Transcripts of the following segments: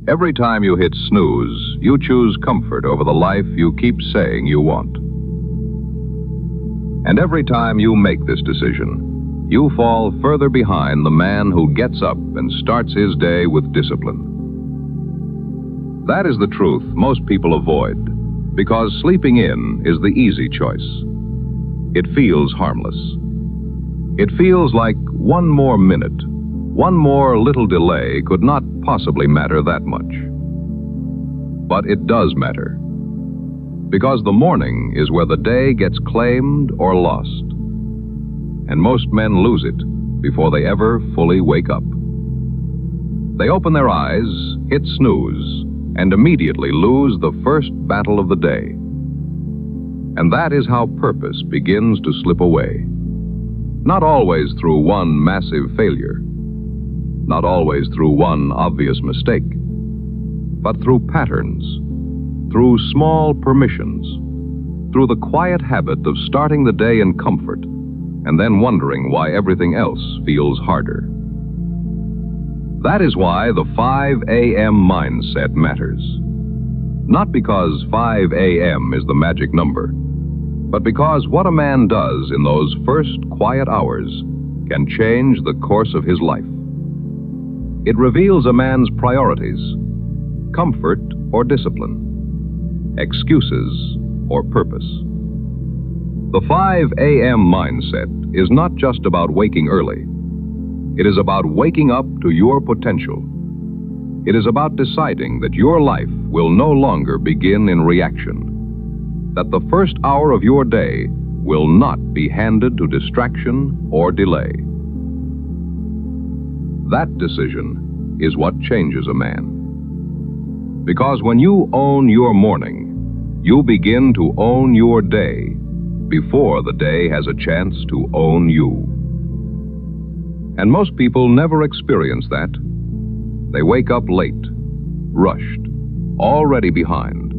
Every time you hit snooze, you choose comfort over the life you keep saying you want. And every time you make this decision, you fall further behind the man who gets up and starts his day with discipline. That is the truth most people avoid, because sleeping in is the easy choice. It feels harmless. It feels like one more minute, one more little delay could not possibly matter that much. But it does matter, because the morning is where the day gets claimed or lost. And most men lose it before they ever fully wake up. They open their eyes, hit snooze, and immediately lose the first battle of the day. And that is how purpose begins to slip away. Not always through one massive failure, not always through one obvious mistake, but through patterns, through small permissions, through the quiet habit of starting the day in comfort and then wondering why everything else feels harder. That is why the 5 a.m. mindset matters. Not because 5 a.m. is the magic number, but because what a man does in those first quiet hours can change the course of his life. It reveals a man's priorities: comfort or discipline, excuses or purpose. The 5 a.m. mindset is not just about waking early. It is about waking up to your potential. It is about deciding that your life will no longer begin in reaction, that the first hour of your day will not be handed to distraction or delay. That decision is what changes a man. Because when you own your morning, you begin to own your day before the day has a chance to own you. And most people never experience that. They wake up late, rushed, already behind,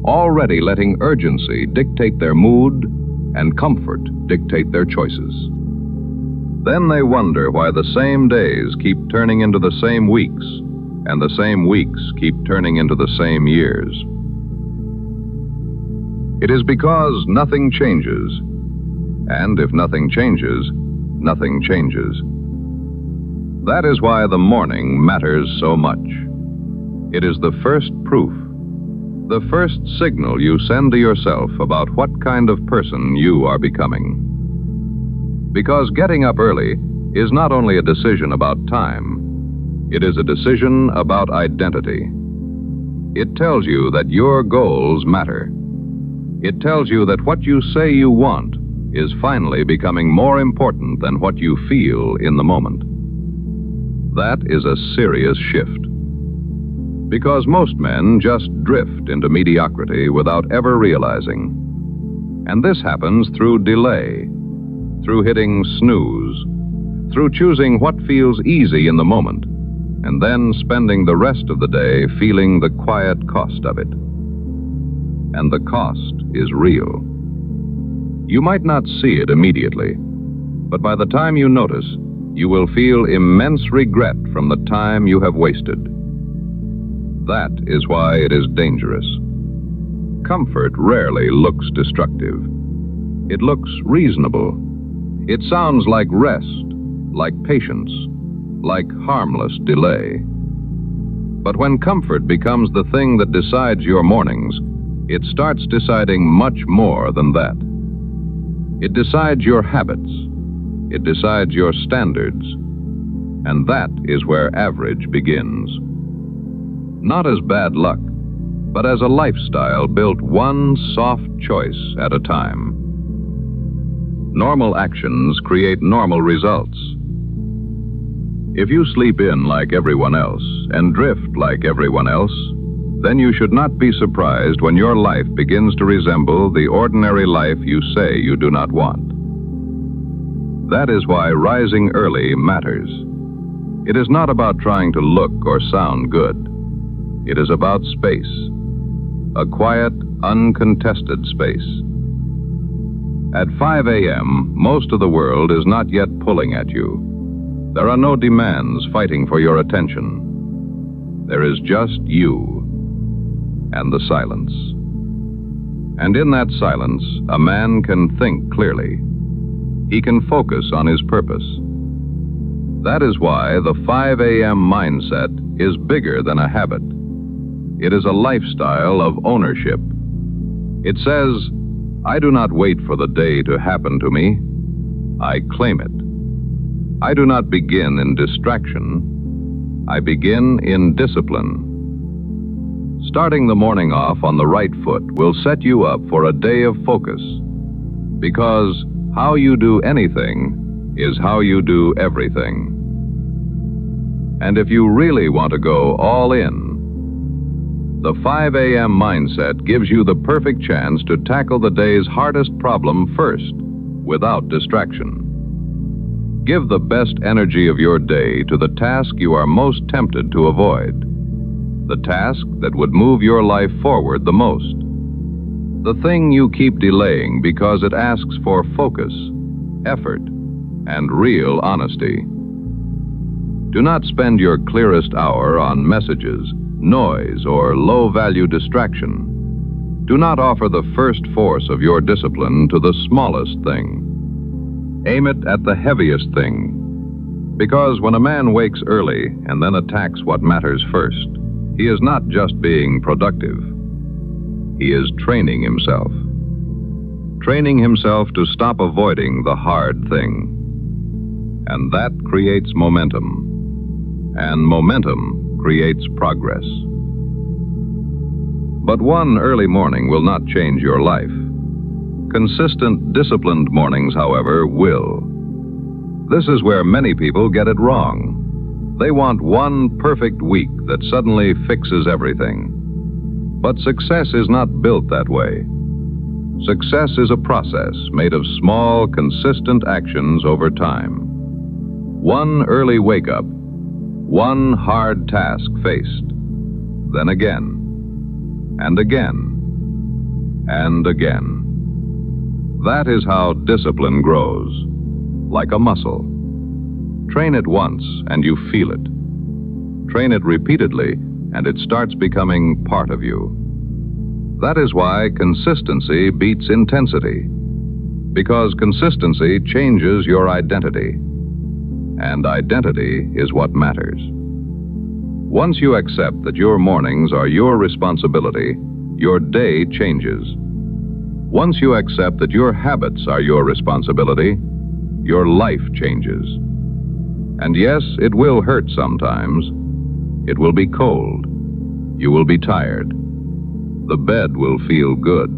already letting urgency dictate their mood and comfort dictate their choices. Then they wonder why the same days keep turning into the same weeks, and the same weeks keep turning into the same years. It is because nothing changes, and if nothing changes, nothing changes. That is why the morning matters so much. It is the first proof, the first signal you send to yourself about what kind of person you are becoming. Because getting up early is not only a decision about time, it is a decision about identity. It tells you that your goals matter. It tells you that what you say you want is finally becoming more important than what you feel in the moment. That is a serious shift. Because most men just drift into mediocrity without ever realizing. And this happens through delay, through hitting snooze, through choosing what feels easy in the moment, and then spending the rest of the day feeling the quiet cost of it. And the cost is real. You might not see it immediately, but by the time you notice, you will feel immense regret from the time you have wasted. That is why it is dangerous. Comfort rarely looks destructive. It looks reasonable. It sounds like rest, like patience, like harmless delay. But when comfort becomes the thing that decides your mornings, it starts deciding much more than that. It decides your habits. It decides your standards. And that is where average begins. Not as bad luck, but as a lifestyle built one soft choice at a time. Normal actions create normal results. If you sleep in like everyone else and drift like everyone else, then you should not be surprised when your life begins to resemble the ordinary life you say you do not want. That is why rising early matters. It is not about trying to look or sound good. It is about space, a quiet, uncontested space. At 5 a.m., most of the world is not yet pulling at you. There are no demands fighting for your attention. There is just you and the silence. And in that silence, a man can think clearly. He can focus on his purpose. That is why the 5 a.m. mindset is bigger than a habit. It is a lifestyle of ownership. It says, I do not wait for the day to happen to me. I claim it. I do not begin in distraction. I begin in discipline. Starting the morning off on the right foot will set you up for a day of focus, because how you do anything is how you do everything. And if you really want to go all in, the 5 a.m. mindset gives you the perfect chance to tackle the day's hardest problem first, without distraction. Give the best energy of your day to the task you are most tempted to avoid, the task that would move your life forward the most, the thing you keep delaying because it asks for focus, effort, and real honesty. Do not spend your clearest hour on messages, noise, or low-value distraction. Do not offer the first force of your discipline to the smallest thing. Aim it at the heaviest thing. Because when a man wakes early and then attacks what matters first, he is not just being productive. He is training himself. Training himself to stop avoiding the hard thing. And that creates momentum. And momentum creates progress. But one early morning will not change your life. Consistent, disciplined mornings, however, will. This is where many people get it wrong. They want one perfect week that suddenly fixes everything. But success is not built that way. Success is a process made of small, consistent actions over time. One early wake-up, one hard task faced, then again, and again, and again. That is how discipline grows, like a muscle. Train it once and you feel it. Train it repeatedly and it starts becoming part of you. That is why consistency beats intensity, because consistency changes your identity. And identity is what matters. Once you accept that your mornings are your responsibility, your day changes. Once you accept that your habits are your responsibility, your life changes. And yes, it will hurt sometimes. It will be cold. You will be tired. The bed will feel good.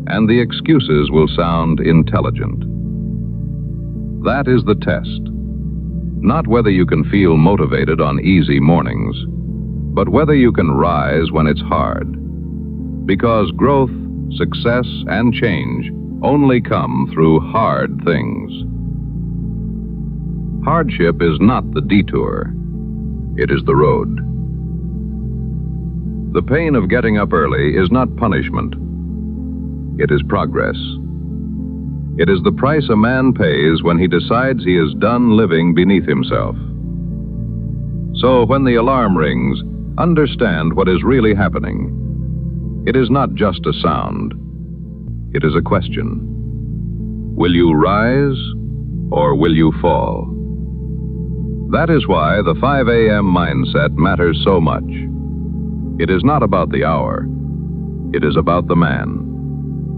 And the excuses will sound intelligent. That is the test. Not whether you can feel motivated on easy mornings, but whether you can rise when it's hard. Because growth, success, and change only come through hard things. Hardship is not the detour. It is the road. The pain of getting up early is not punishment. It is progress. It is the price a man pays when he decides he is done living beneath himself. So when the alarm rings, understand what is really happening. It is not just a sound. It is a question. Will you rise or will you fall? That is why the 5 a.m. mindset matters so much. It is not about the hour. It is about the man.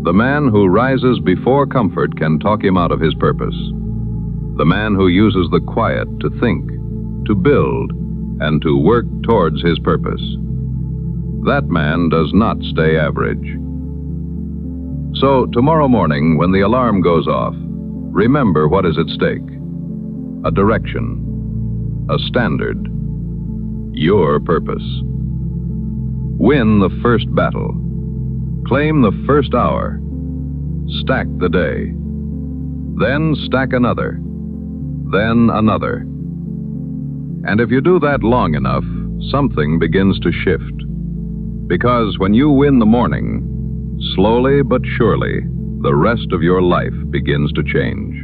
The man who rises before comfort can talk him out of his purpose. The man who uses the quiet to think, to build, and to work towards his purpose. That man does not stay average. So tomorrow morning, when the alarm goes off, remember what is at stake. A direction, a standard, your purpose. Win the first battle. Claim the first hour. Stack the day. Then stack another. Then another. And if you do that long enough, something begins to shift. Because when you win the morning, slowly but surely, the rest of your life begins to change.